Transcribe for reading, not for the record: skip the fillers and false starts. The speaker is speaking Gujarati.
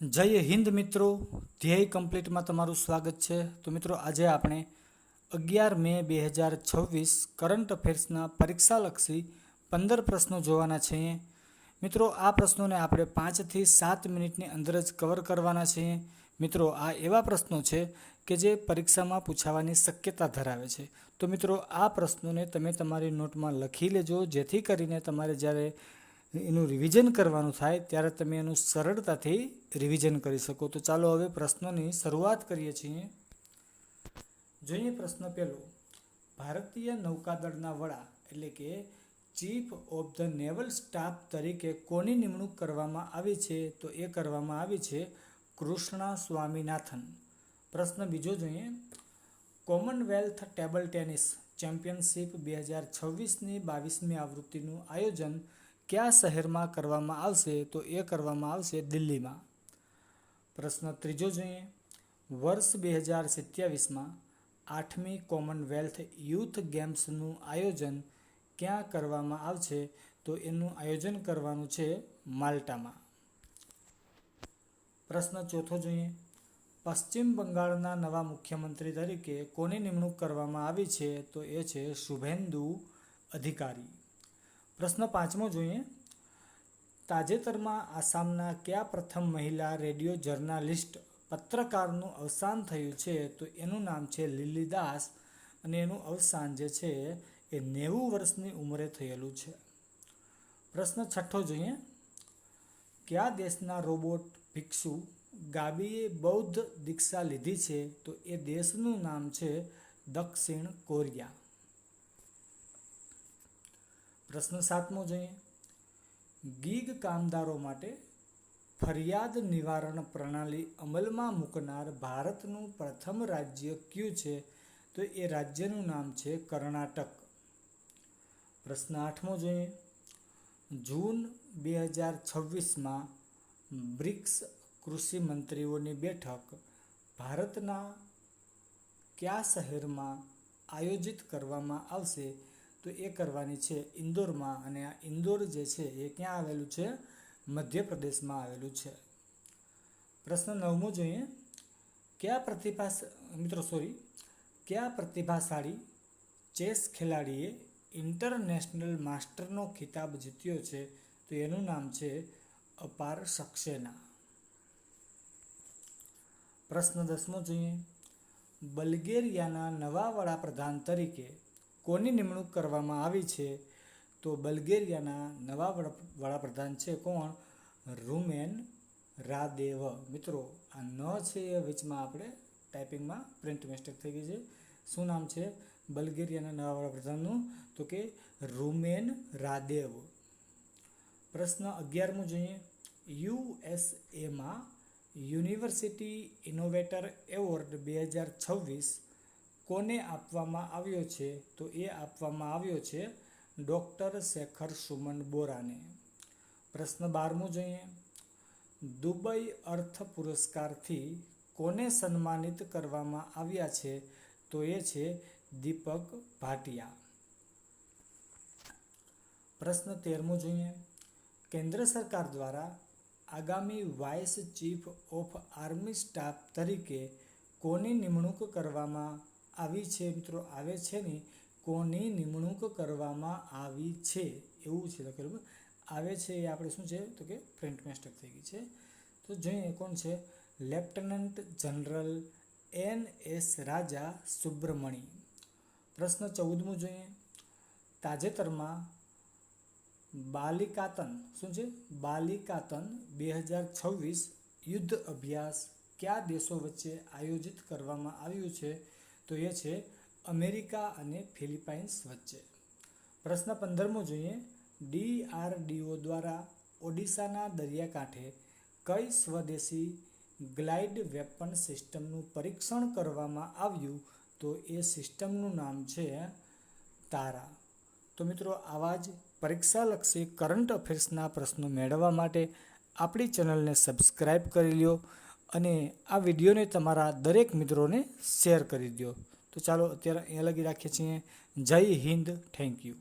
જય હિન્દ મિત્રો, ધ્યેય કમ્પ્લીટમાં તમારું સ્વાગત છે। તો મિત્રો આજે આપણે 11 મે 2026 કરંટ અફેર્સના પરીક્ષાલક્ષી 15 પ્રશ્નો જોવાના છીએ। મિત્રો આ પ્રશ્નોને આપણે 5 થી 7 મિનિટની અંદર જ કવર કરવાના છીએ। મિત્રો આ એવા પ્રશ્નો છે કે જે પરીક્ષામાં પૂછાવાની શક્યતા ધરાવે છે। તો મિત્રો આ પ્રશ્નોને તમે તમારી નોટમાં લખી લેજો, જેથી કરીને તમારે જ્યારે એનું રિવિઝન કરવાનું થાય ત્યારે તમે એનું સરળતાથી રિવિઝન કરી શકો। તો ચાલો હવે પ્રશ્નોની શરૂઆત કરીએ છીએ। જોઈએ પ્રશ્ન પહેલો, ભારતીય નૌકાદળના વડા એટલે કે chief of the naval staff તરીકે કોની નિમણૂક કરવામાં આવી છે? તો એ કરવામાં આવી છે કૃષ્ણા સ્વામીનાથન। પ્રશ્ન બીજો જોઈએ, કોમનવેલ્થ ટેબલ ટેનિસ ચેમ્પિયનશિપ 2026ની 22મી આવૃત્તિનું આયોજન કયા શહેરમાં કરવામાં આવશે? તો એ કરવામાં આવશે દિલ્હીમાં। પ્રશ્ન ત્રીજો જોઈએ, વર્ષ 2027માં 8મી કોમનવેલ્થ યુથ ગેમ્સનું આયોજન ક્યાં કરવામાં આવશે? તો એનું આયોજન કરવાનું છે માલ્ટામાં। પ્રશ્ન ચોથો જોઈએ, પશ્ચિમ બંગાળના નવા મુખ્યમંત્રી તરીકે કોની નિમણૂક કરવામાં આવી છે? તો એ છે શુભેન્દુ અધિકારી। પ્રશ્ન પાંચમો જોઈએ, તાજેતરમાં આસામના કયા પ્રથમ મહિલા રેડિયો જર્નાલિસ્ટ પત્રકારનું અવસાન થયું છે? તો એનું નામ છે લીલી દાસ અને એનું અવસાન જે છે એ 90 વર્ષની ઉંમરે થયેલું છે। પ્રશ્ન છઠ્ઠો જોઈએ, કયા દેશના રોબોટ ભિક્ષુ ગાબીએ બૌદ્ધ દીક્ષા લીધી છે? તો એ દેશનું નામ છે દક્ષિણ કોરિયા। પ્રશ્ન સાતમો જોઈએ, ગીગ કામદારો માટે ફરિયાદ નિવારણ પ્રણાલી અમલમાં મૂકનાર ભારતનું પ્રથમ રાજ્ય કયું છે? તો એ રાજ્યનું નામ છે કર્ણાટક। પ્રશ્ન આઠમો જોઈએ, જૂન 2026માં બ્રિક્સ કૃષિ મંત્રીઓની બેઠક ભારતના કયા શહેરમાં આયોજિત કરવામાં આવશે? તો એ કરવાની છે ઇન્દોરમાં, અને આ ઇન્દોર જે છે એ ક્યાં આવેલું છે? મધ્યપ્રદેશમાં આવેલું છે। પ્રશ્ન નવમો જોઈએ, કયા પ્રતિભાશાળી ચેસ ખેલાડીએ ઇન્ટરનેશનલ માસ્ટરનો ખિતાબ જીત્યો છે? તો એનું નામ છે અપાર સક્સેના। પ્રશ્ન દસમો જોઈએ, બલ્ગેરિયાના નવા વડાપ્રધાન તરીકે કોની નિમણૂક કરવામાં આવી છે? તો બલ્ગેરિયાના નવા વડાપ્રધાન છે કોણ? રૂમેન રાદેવ। મિત્રો આ ન છે એ વચમાં આપણે ટાઈપિંગમાં પ્રિન્ટ મિસ્ટેક થઈ ગઈ છે। શું નામ છે બલ્ગેરિયાના નવા વડાપ્રધાનનું? તો કે રૂમેન રાદેવ। પ્રશ્ન 11મો જોઈએ, યુએસએમાં યુનિવર્સિટી ઇનોવેટર એવોર્ડ 2026 કોને આપવામાં આવ્યો છે? તો એ આપવામાં આવ્યો છે ડૉક્ટર શેખર સુમન બોરાને। પ્રશ્ન 12મો જોઈએ, દુબઈ અર્થ પુરસ્કારથી કોને સન્માનિત કરવામાં આવ્યા છે? તો એ છે દીપક ભાટિયા। પ્રશ્ન 13મો જોઈએ, કેન્દ્ર સરકાર દ્વારા આગામી vice chief of army staff તરીકે કોની નિમણૂક કરવામાં આવી છે? મિત્રો આવે છે ને, કોની નિમણૂક કરવામાં આવી છે એવું છે લખેલું, આવે છે એ આપણે શું છે તો કે પ્રિન્ટ મિસ્ટેક થઈ ગઈ છે। તો જોઈએ કોણ છે? લેફ્ટનન્ટ જનરલ NS રાજા સુબ્રમણી। પ્રશ્ન 14મો જોઈએ, તાજેતરમાં બાલિકાતન 2026 યુદ્ધ અભ્યાસ કયા દેશો વચ્ચે આયોજિત કરવામાં આવ્યું છે? તો એ છે અમેરિકા અને ફિલિપાઇન્સ વચ્ચે। પ્રશ્ન 15મો જોઈએ, DRDO દ્વારા ઓડિશાના દરિયાકાંઠે કઈ સ્વદેશી ગ્લાઇડ વેપન સિસ્ટમનું પરીક્ષણ કરવામાં આવ્યું? તો એ સિસ્ટમનું નામ છે તારા। તો મિત્રો આવા જ પરીક્ષાલક્ષી કરંટ અફેર્સના પ્રશ્નો મેળવવા માટે આપણી ચેનલને સબસ્ક્રાઈબ કરી લ્યો અને આ વિડીયોને તમારા દરેક મિત્રોને શેર કરી દો। તો ચાલો અત્યારે અહીંયા લગી રાખીએ છીએ। જય હિન્દ, થેન્ક યુ।